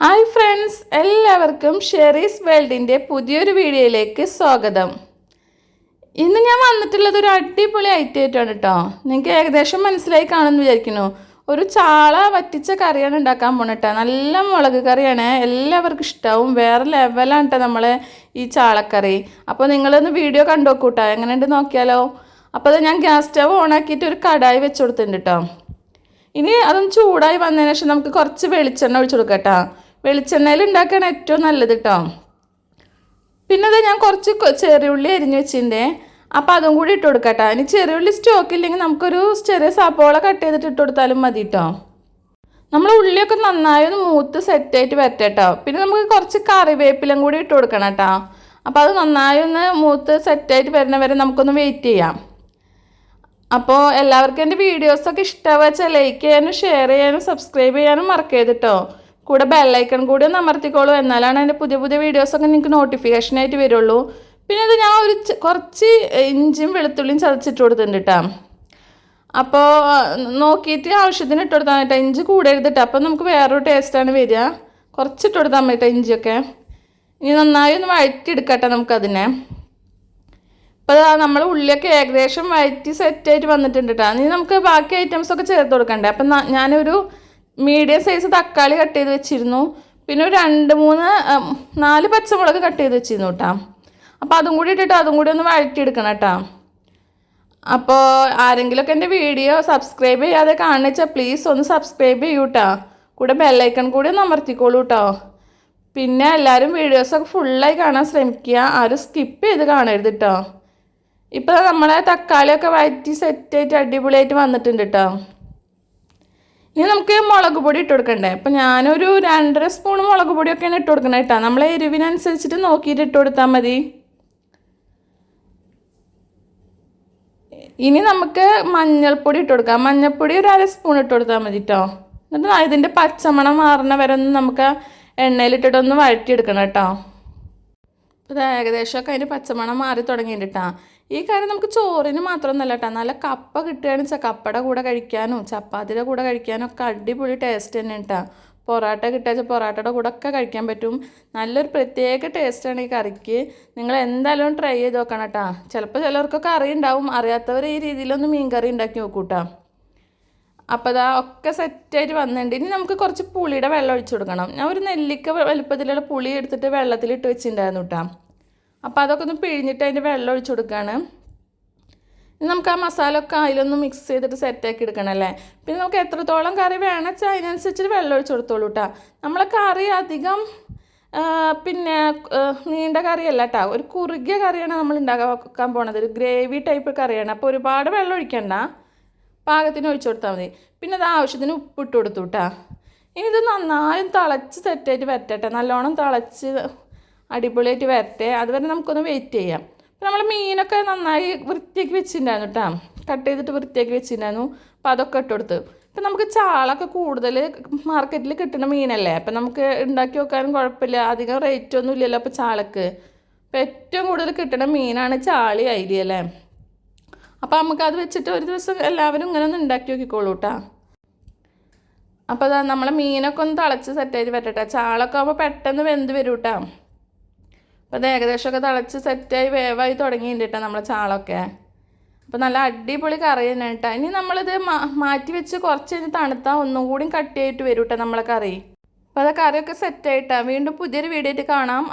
Hi friends, എല്ലാവർക്കും Sherry's വേൾഡിൻ്റെ പുതിയൊരു വീഡിയോയിലേക്ക് സ്വാഗതം. ഇന്ന് ഞാൻ വന്നിട്ടുള്ളത് ഒരു അടിപൊളി ഐറ്റമായിട്ടാണ് കേട്ടോ. നിങ്ങൾക്ക് ഏകദേശം മനസ്സിലായി കാണുമെന്ന് വിചാരിക്കുന്നു. ഒരു ചാള വറ്റിച്ച കറിയാണ് ഉണ്ടാക്കാൻ പോണേട്ടോ. നല്ല മുളക് കറിയാണ്, എല്ലാവർക്കും ഇഷ്ടമാവും. വേറെ ലെവലാണ് കേട്ടോ നമ്മളെ ഈ ചാളക്കറി. അപ്പോൾ നിങ്ങളൊന്ന് വീഡിയോ കണ്ടു നോക്കൂട്ടോ, എങ്ങനെയുണ്ട് നോക്കിയാലോ. അപ്പോൾ അത് ഞാൻ ഗ്യാസ് സ്റ്റവ് ഓണാക്കിയിട്ട് ഒരു കടായി വെച്ച് കൊടുത്തിട്ടുണ്ട് കേട്ടോ. ഇനി അതൊന്ന് ചൂടായി വന്നതിന് ശേഷം നമുക്ക് കുറച്ച് വെളിച്ചെണ്ണ ഒഴിച്ചു കൊടുക്കാം കേട്ടോ. വെളിച്ചെണ്ണയിൽ ഉണ്ടാക്കുകയാണ് ഏറ്റവും നല്ലത് കേട്ടോ. പിന്നെ അത് ഞാൻ കുറച്ച് ചെറിയുള്ളി അരിഞ്ഞ് വെച്ചിട്ടുണ്ട്, അപ്പോൾ അതും കൂടി ഇട്ട് കൊടുക്കാം കേട്ടോ. ഇനി ചെറിയുള്ളി സ്റ്റോക്ക് ഇല്ലെങ്കിൽ നമുക്കൊരു ചെറിയ സപ്പോള കട്ട് ചെയ്തിട്ട് ഇട്ട് കൊടുത്താലും മതി കേട്ടോ. നമ്മൾ ഉള്ളിയൊക്കെ നന്നായി ഒന്ന് മൂത്ത് സെറ്റായിട്ട് വരട്ടെ കേട്ടോ. പിന്നെ നമുക്ക് കുറച്ച് കറിവേപ്പിലും കൂടി ഇട്ട് കൊടുക്കണം കേട്ടോ. അപ്പോൾ അത് നന്നായി ഒന്ന് മൂത്ത് സെറ്റായിട്ട് വരുന്ന വരെ നമുക്കൊന്ന് വെയിറ്റ് ചെയ്യാം. അപ്പോൾ എല്ലാവർക്കും എൻ്റെ വീഡിയോസൊക്കെ ഇഷ്ടമാവുക ലൈക്ക് ചെയ്യാനും ഷെയർ ചെയ്യാനും സബ്സ്ക്രൈബ് ചെയ്യാനും മറക്കരുത് കേട്ടോ. കൂടെ ബെല്ലൈക്കൺ കൂടി ഒന്ന് അമർത്തിക്കോളൂ, എന്നാലാണ് എൻ്റെ പുതിയ പുതിയ വീഡിയോസൊക്കെ നിങ്ങൾക്ക് നോട്ടിഫിക്കേഷനായിട്ട് വരുള്ളൂ. പിന്നെ ഇത് ഞാൻ കുറച്ച് ഇഞ്ചിയും വെളുത്തുള്ളിയും ചതച്ചിട്ട് കൊടുത്തിട്ടുണ്ട് കേട്ടോ. അപ്പോൾ നോക്കിയിട്ട് ആവശ്യത്തിന് ഇട്ട് കൊടുത്താൽ കേട്ടോ. ഇഞ്ചി കൂടരുത് കേട്ടോ, അപ്പോൾ നമുക്ക് വേറൊരു ടേസ്റ്റാണ് വരിക. കുറച്ചിട്ട് കൊടുത്താൽ മതി കേട്ടോ ഇഞ്ചിയൊക്കെ. ഇനി നന്നായി ഒന്ന് വഴറ്റിയെടുക്കട്ടെ നമുക്കതിനെ. അപ്പോൾ നമ്മൾ ഉള്ളിയൊക്കെ ഏകദേശം വഴറ്റി സെറ്റായിട്ട് വന്നിട്ടുണ്ട് കേട്ടോ. ഇനി നമുക്ക് ബാക്കി ഐറ്റംസൊക്കെ ചേർത്ത് കൊടുക്കണ്ടേ. അപ്പം ഞാനൊരു മീഡിയം സൈസ് തക്കാളി കട്ട് ചെയ്ത് വെച്ചിരുന്നു. പിന്നെ ഒരു 4 പച്ചമുളക് കട്ട് ചെയ്ത് വെച്ചിരുന്നു കേട്ടോ. അപ്പോൾ അതും കൂടി ഇട്ടിട്ട് അതും കൂടി ഒന്ന് വഴറ്റിയെടുക്കണം കേട്ടോ. അപ്പോൾ ആരെങ്കിലുമൊക്കെ എൻ്റെ വീഡിയോ സബ്സ്ക്രൈബ് ചെയ്യാതെ കാണുന്ന വെച്ചാൽ പ്ലീസ് ഒന്ന് സബ്സ്ക്രൈബ് ചെയ്യൂ കേട്ടോ. കൂടെ ബെല്ലൈക്കൺ കൂടി ഒന്ന് അമർത്തിക്കോളൂ കേട്ടോ. പിന്നെ എല്ലാവരും വീഡിയോസൊക്കെ ഫുള്ളായി കാണാൻ ശ്രമിക്കുക, ആരും സ്കിപ്പ് ചെയ്ത് കാണരുത് കേട്ടോ. ഇപ്പോൾ നമ്മളെ തക്കാളിയൊക്കെ വഴറ്റി സെറ്റായിട്ട് അടിപൊളിയായിട്ട് വന്നിട്ടുണ്ട് കേട്ടോ. ഇനി നമുക്ക് മുളക് പൊടി ഇട്ട് കൊടുക്കണ്ടേ. അപ്പം ഞാനൊരു 2.5 സ്പൂൺ മുളക് പൊടിയൊക്കെയാണ് ഇട്ട് കൊടുക്കണേ കേട്ടോ. നമ്മളെ എരിവിനനുസരിച്ചിട്ട് നോക്കിയിട്ട് ഇട്ട് കൊടുത്താൽ മതി. ഇനി നമുക്ക് മഞ്ഞൾപ്പൊടി ഇട്ട് കൊടുക്കാം. മഞ്ഞൾപ്പൊടി ഒരു 1/2 സ്പൂൺ ഇട്ട് കൊടുത്താൽ മതി കേട്ടോ. എന്നിട്ട് ഇതിൻ്റെ പച്ചമണം മാറുന്ന വരെ ഒന്ന് നമുക്ക് എണ്ണയിലിട്ടിട്ടൊന്ന് വഴറ്റിയെടുക്കണം കേട്ടോ. അപ്പോൾ ഏകദേശമൊക്കെ അതിൻ്റെ പച്ചമണം മാറി തുടങ്ങിയിട്ട് കേട്ടോ. ഈ കാര്യം നമുക്ക് ചോറിന് മാത്രമൊന്നുമല്ല കേട്ടോ, നല്ല കപ്പ കിട്ടുകയാണെന്ന് വെച്ചാൽ കപ്പയുടെ കൂടെ കഴിക്കാനും ചപ്പാത്തിയുടെ കൂടെ കഴിക്കാനും ഒക്കെ അടിപൊളി ടേസ്റ്റ് തന്നെ കേട്ടോ. പൊറോട്ട കിട്ടുക പൊറോട്ടയുടെ കൂടെ ഒക്കെ കഴിക്കാൻ പറ്റും. നല്ലൊരു പ്രത്യേക ടേസ്റ്റാണ് ഈ കറിക്ക്. നിങ്ങൾ എന്തായാലും ട്രൈ ചെയ്ത് നോക്കണം കേട്ടോ. ചിലപ്പോൾ ചിലർക്കൊക്കെ അറിയുണ്ടാവും, അറിയാത്തവർ ഈ രീതിയിലൊന്ന് മീൻ കറി ഉണ്ടാക്കി നോക്കൂ കേട്ടോ. അപ്പോൾ അതാ ഒക്കെ സെറ്റായിട്ട് വന്നിട്ടുണ്ട്. ഇനി നമുക്ക് കുറച്ച് പുളിയുടെ വെള്ളം ഒഴിച്ചു കൊടുക്കണം. ഞാൻ ഒരു നെല്ലിക്ക വലുപ്പത്തിലുള്ള പുളി എടുത്തിട്ട് വെള്ളത്തിലിട്ട് വെച്ചിട്ടുണ്ടായിരുന്നു കേട്ടോ. അപ്പോൾ അതൊക്കെ ഒന്ന് പിഴിഞ്ഞിട്ട് അതിൻ്റെ വെള്ളം ഒഴിച്ചു കൊടുക്കുകയാണ്. ഇനി നമുക്ക് ആ മസാല ഒക്കെ അതിലൊന്ന് മിക്സ് ചെയ്തിട്ട് സെറ്റാക്കി എടുക്കണം അല്ലേ. പിന്നെ നമുക്ക് എത്രത്തോളം കറി വേണം വെച്ചാൽ അതിനനുസരിച്ചിട്ട് വെള്ളം ഒഴിച്ചു കൊടുത്തോളൂ കേട്ടോ. നമ്മളെ കറി അധികം പിന്നെ നീണ്ട കറിയല്ല കേട്ടോ, ഒരു കുറുകിയ കറിയാണ് നമ്മൾ ഉണ്ടാക്കാൻ പോണത്. ഒരു ഗ്രേവി ടൈപ്പ് കറിയാണ്. അപ്പോൾ ഒരുപാട് വെള്ളം ഒഴിക്കണ്ട, പാകത്തിന് ഒഴിച്ചു കൊടുത്താൽ മതി. പിന്നെ അത് ആവശ്യത്തിന് ഉപ്പിട്ട് കൊടുത്തു കേട്ടോ. ഇനി ഇത് നന്നായും തിളച്ച് സെറ്റായിട്ട് വരട്ടെ, നല്ലോണം തിളച്ച് അടിപൊളിയായിട്ട് വരട്ടെ. അതുവരെ നമുക്കൊന്ന് വെയിറ്റ് ചെയ്യാം. അപ്പോൾ നമ്മൾ മീനൊക്കെ നന്നായി വൃത്തിയാക്കി വെച്ചിട്ടുണ്ടായിരുന്നു കേട്ടോ, കട്ട് ചെയ്തിട്ട് വൃത്തിയാക്കി വെച്ചിട്ടുണ്ടായിരുന്നു. അപ്പോൾ അതൊക്കെ ഇട്ട് കൊടുത്ത്. ഇപ്പം നമുക്ക് ചാളൊക്കെ കൂടുതൽ മാർക്കറ്റിൽ കിട്ടുന്ന മീനല്ലേ, അപ്പം നമുക്ക് ഉണ്ടാക്കി വെക്കാനും കുഴപ്പമില്ല, അധികം റേറ്റ് ഒന്നും ഇല്ലല്ലോ അപ്പോൾ ചാളക്ക്. അപ്പോൾ ഏറ്റവും കൂടുതൽ കിട്ടുന്ന മീനാണ് ചാളി അയില അല്ലേ. അപ്പോൾ നമുക്കത് വെച്ചിട്ട് ഒരു ദിവസം എല്ലാവരും ഇങ്ങനെ ഒന്ന് ഉണ്ടാക്കി നോക്കിക്കോളൂ കേട്ടോ. അപ്പോൾ അതാ നമ്മളെ മീനൊക്കെ ഒന്ന് തിളച്ച് സെറ്റായിട്ട് വരട്ടെ. ചാളൊക്കെ ആകുമ്പോൾ പെട്ടെന്ന് വെന്ത് വരും കേട്ടോ. അപ്പോൾ അത് ഏകദേശമൊക്കെ തിളച്ച് സെറ്റായി വേവായി തുടങ്ങിയിട്ടുണ്ട് കേട്ടോ നമ്മളെ ചാളൊക്കെ. അപ്പോൾ നല്ല അടിപൊളി കറി തന്നെ കേട്ടോ. ഇനി നമ്മളിത് മാറ്റി വെച്ച് കുറച്ച് കഴിഞ്ഞ് തണുത്താൽ ഒന്നും കൂടി കട്ടിയായിട്ട് വരും കേട്ടോ നമ്മളെ കറി. അപ്പോൾ അത് കറിയൊക്കെ സെറ്റായിട്ടാണ്. വീണ്ടും പുതിയൊരു വീഡിയോ ആയിട്ട് കാണാം.